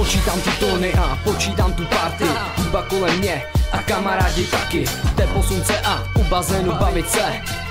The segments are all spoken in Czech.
Počítám ty tóny a počítám tu party. Hudba kolem mě a kamarádi taky. Teplo slunce a u bazénu bavit se.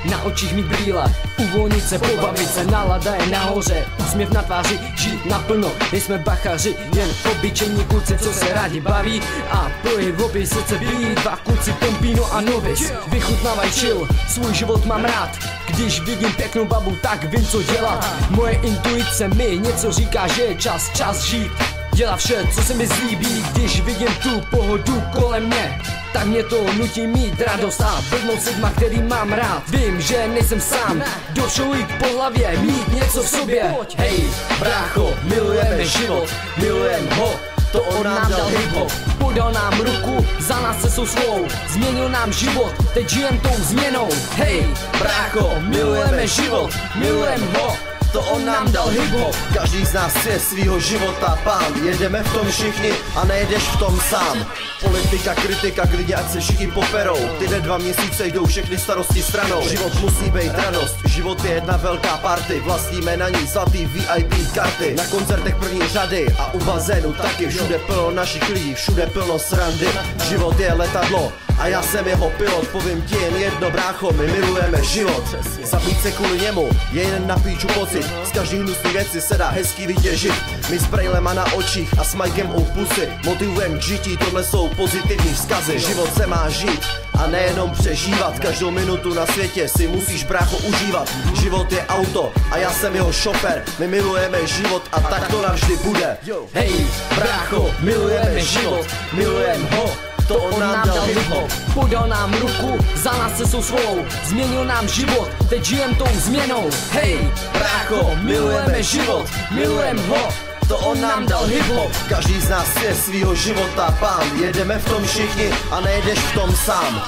Na očích mít brýle, uvolnit se, pobavit se. Nálada je nahoře, úsměv na tváři, žít naplno. Nejsme bachaři, jen obyčejní kluci, co se rádi baví. A pohyb obě srdce bíjí, dva kluci Pompino a Novice. Vychutnávaj chill, svůj život mám rád. Když vidím pěknou babu, tak vím co dělat. Moje intuice mi něco říká, že je čas žít. Dělá vše, co se mi zlíbí, když vidím tu pohodu kolem mě. Tak mě to nutí mít radost a blbnout s lidma, který mám rád. Vím, že nejsem sám, do všeho jít po hlavě, mít něco v sobě. Hej, brácho, milujeme život, milujeme ho. To on nám dal hip-hop, podal nám ruku, za nás cestou svou, změnil nám život, teď žijem tou změnou. Hej, brácho, milujeme život, milujeme ho. To on nám dal hip-hop. Každý z nás je svýho života pán. Jedeme v tom všichni a nejedeš v tom sám. Politika, kritika, klidně ať se všichni poperou. Tyhle 2 měsíce jdou všechny starosti stranou. Život musí být radost, život je jedna velká party. Vlastníme na ní zlatý VIP karty. Na koncertech první řady a u bazénu taky. Všude plno našich lidí, všude plno srandy. Život je letadlo a já jsem jeho pilot. Povím ti jen jedno, brácho, my milujeme život. Zabít se kvůli němu je jen na píču pocit. Z každý hnusný věci se dá hezky vytěžit. My s brejlema na očích a s Mikem u pusy motivujem k žití, tohle jsou pozitivní vzkazy. Život se má žít a nejenom přežívat. Každou minutu na světě si musíš, brácho, užívat. Život je auto a já jsem jeho šofér. My milujeme život a tak to navždy bude. Hej, brácho, milujeme život, milujeme ho. To on nám dal hip-hop, podal nám ruku, za nás cestou svou, změnil nám život, teď žijem tou změnou. Hej, brácho, milujeme život, milujeme ho. To on nám dal hip-hop. Každý z nás je svýho života pán. Jedeme v tom všichni a nejedeš v tom sám.